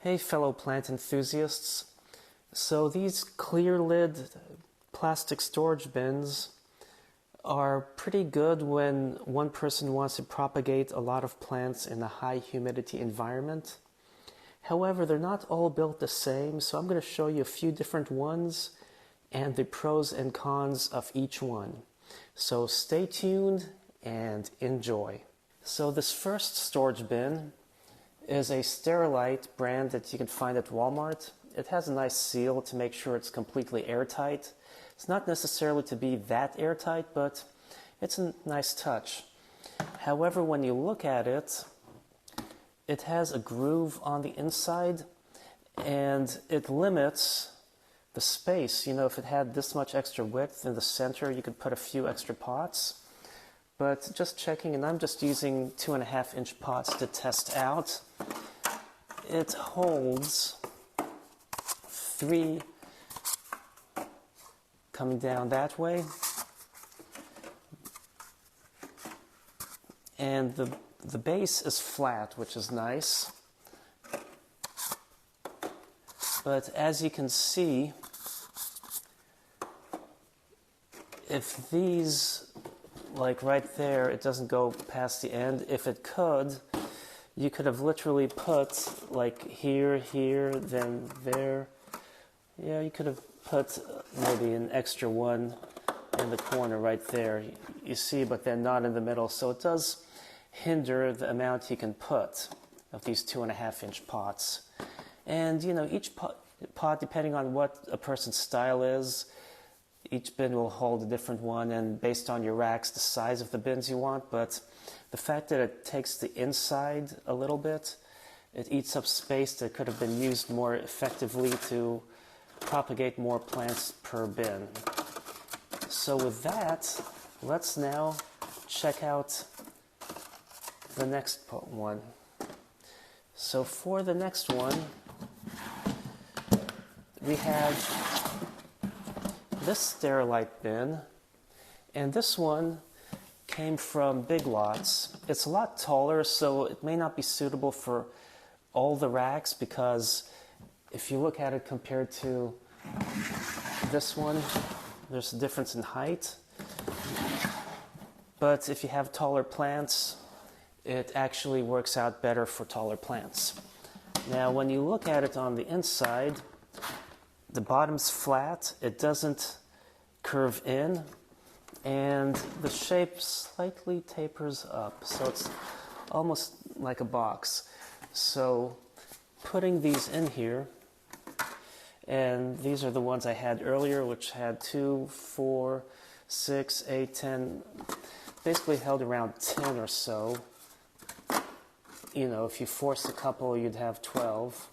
Hey fellow plant enthusiasts. So these clear lid plastic storage bins are pretty good when one person wants to propagate a lot of plants in a high humidity environment. However, they're not all built the same, so I'm going to show you a few different ones and the pros and cons of each one. So stay tuned and enjoy. So this first storage bin is a Sterilite brand that you can find at Walmart. It has a nice seal to make sure it's completely airtight. It's not necessarily to be that airtight, but it's a nice touch. However, when you look at it, it has a groove on the inside and it limits the space. You know, if it had this much extra width in the center, you could put a few extra pots. But just checking, and I'm just using 2.5-inch pots to test out. It holds 3 coming down that way. And the base is flat, which is nice. But as you can see, if these, like right there, it doesn't go past the end. If it could, you could have literally put like here, then there. Yeah, you could have put maybe an extra one in the corner right there. You see, but then not in the middle. So it does hinder the amount you can put of these 2.5-inch pots. And you know, each pot, depending on what a person's style is, each bin will hold a different one, and based on your racks, the size of the bins you want. But the fact that it takes the inside a little bit, it eats up space that could have been used more effectively to propagate more plants per bin. So with that, let's now check out the next one. So for the next one, we have this Sterilite bin, and this one came from Big Lots. It's a lot taller, so it may not be suitable for all the racks, because if you look at it compared to this one, there's a difference in height. But if you have taller plants, it actually works out better for taller plants. Now, when you look at it on the inside, the bottom's flat, it doesn't curve in, and the shape slightly tapers up, so it's almost like a box. So putting these in here, and these are the ones I had earlier, which had 2, 4, 6, 8, 10, basically held around 10 or so. You know, if you forced a couple, you'd have 12.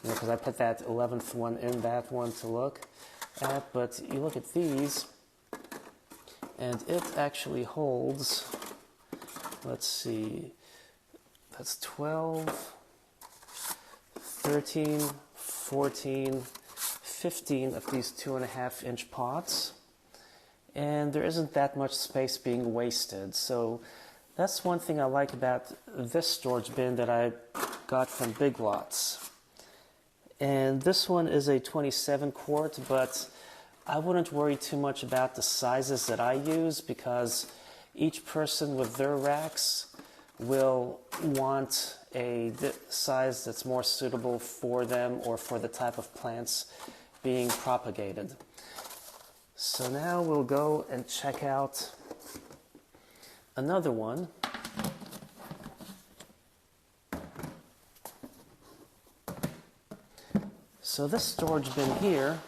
You know, because I put that 11th one in that one to look at, but you look at these, and it actually holds, let's see, that's 12, 13, 14, 15 of these 2.5-inch pots, and there isn't that much space being wasted. So that's one thing I like about this storage bin that I got from Big Lots. And this one is a 27 quart, but I wouldn't worry too much about the sizes that I use, because each person with their racks will want a size that's more suitable for them or for the type of plants being propagated. So now we'll go and check out another one. So this storage bin here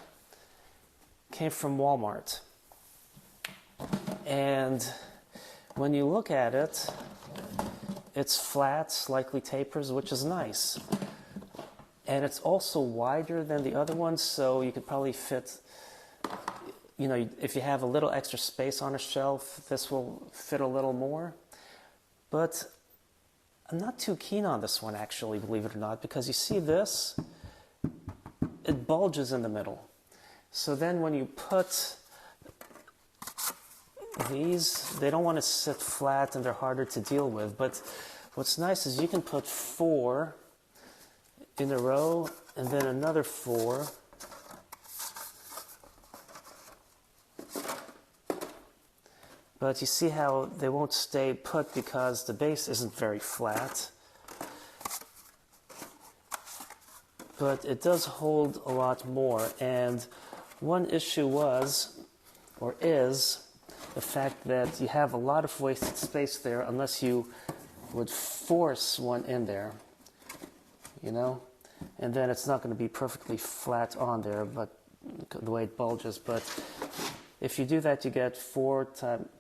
came from Walmart, and when you look at it, it's flat, slightly tapers, which is nice. And it's also wider than the other ones, so you could probably fit, you know, if you have a little extra space on a shelf, this will fit a little more. But I'm not too keen on this one, actually, believe it or not, because you see this, it bulges in the middle. So then when you put these, they don't want to sit flat and they're harder to deal with. But what's nice is you can put 4 in a row, and then another 4. But you see how they won't stay put because the base isn't very flat. But it does hold a lot more. And one issue was, or is, the fact that you have a lot of wasted space there unless you would force one in there, you know? And then it's not going to be perfectly flat on there, but the way it bulges. But if you do that, you get 4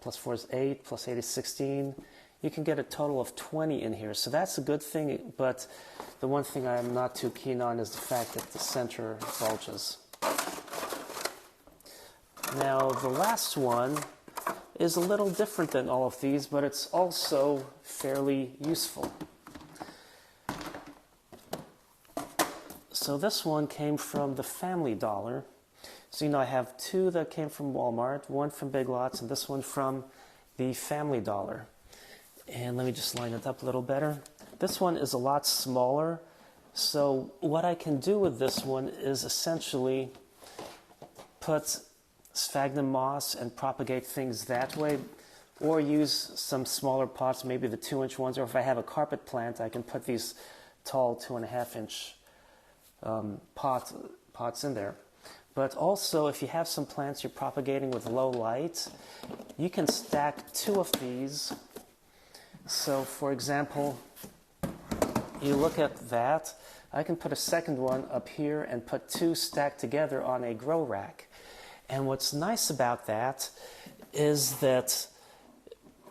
plus 4 is 8, plus 8 is 16. You can get a total of 20 in here. So that's a good thing, but the one thing I'm not too keen on is the fact that the center bulges. Now, the last one is a little different than all of these, but it's also fairly useful. So this one came from the Family Dollar. So, you know, I have 2 that came from Walmart, 1 from Big Lots, and this one from the Family Dollar. And let me just line it up a little better. This one is a lot smaller. So what I can do with this one is essentially put sphagnum moss and propagate things that way, or use some smaller pots, maybe the 2-inch ones, or if I have a carpet plant, I can put these tall 2.5-inch pots in there. But also, if you have some plants you're propagating with low light, you can stack 2 of these. So, for example, you look at that, I can put a second one up here and put 2 stacked together on a grow rack. And what's nice about that is that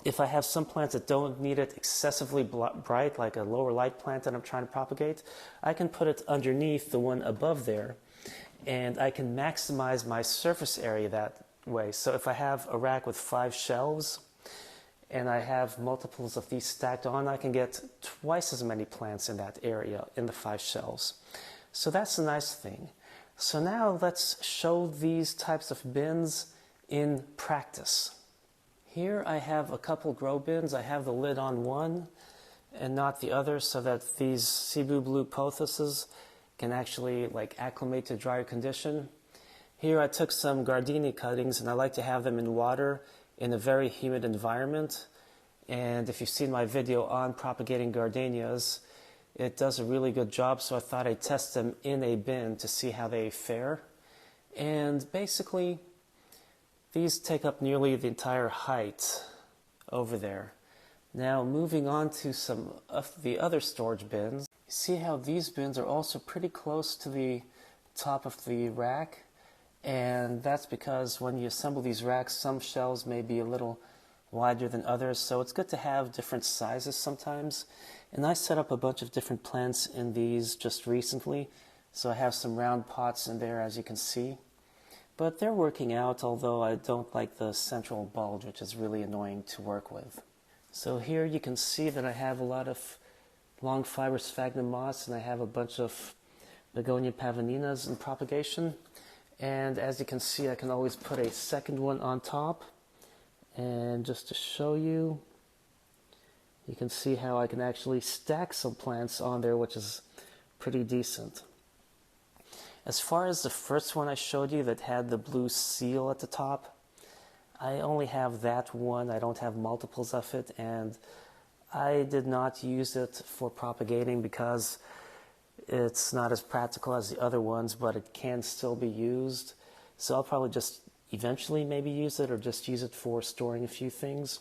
if I have some plants that don't need it excessively bright, like a lower light plant that I'm trying to propagate, I can put it underneath the one above there, and I can maximize my surface area that way. So if I have a rack with 5 shelves, and I have multiples of these stacked on, I can get twice as many plants in that area in the 5 shelves. So that's a nice thing. So now let's show these types of bins in practice. Here I have a couple grow bins. I have the lid on one and not the other, so that these Cebu blue pothuses can actually acclimate to drier condition. Here I took some gardenia cuttings, and I like to have them in water in a very humid environment. And if you've seen my video on propagating gardenias, it does a really good job, so I thought I'd test them in a bin to see how they fare. And basically, these take up nearly the entire height over there. Now, moving on to some of the other storage bins, you see how these bins are also pretty close to the top of the rack. And that's because when you assemble these racks, some shelves may be a little wider than others, so it's good to have different sizes sometimes. And I set up a bunch of different plants in these just recently, so I have some round pots in there, as you can see. But they're working out, although I don't like the central bulge, which is really annoying to work with. So here you can see that I have a lot of long fiber sphagnum moss, and I have a bunch of Begonia pavoninas in propagation. And as you can see, I can always put a second one on top. And just to show you, you can see how I can actually stack some plants on there, which is pretty decent. As far as the first one I showed you that had the blue seal at the top, I only have that one. I don't have multiples of it, and I did not use it for propagating because it's not as practical as the other ones, but it can still be used. So I'll probably just eventually maybe use it, or just use it for storing a few things.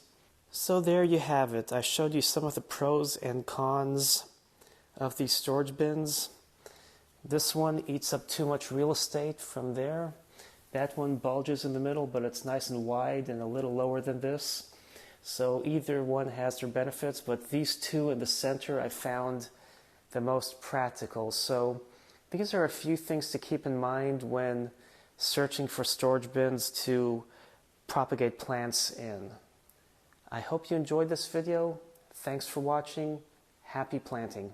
So there you have it. I showed you some of the pros and cons of these storage bins. This one eats up too much real estate from there. That one bulges in the middle, but it's nice and wide and a little lower than this. So either one has their benefits, but these 2 in the center I found the most practical. So these are a few things to keep in mind when searching for storage bins to propagate plants in. I hope you enjoyed this video. Thanks for watching. Happy planting.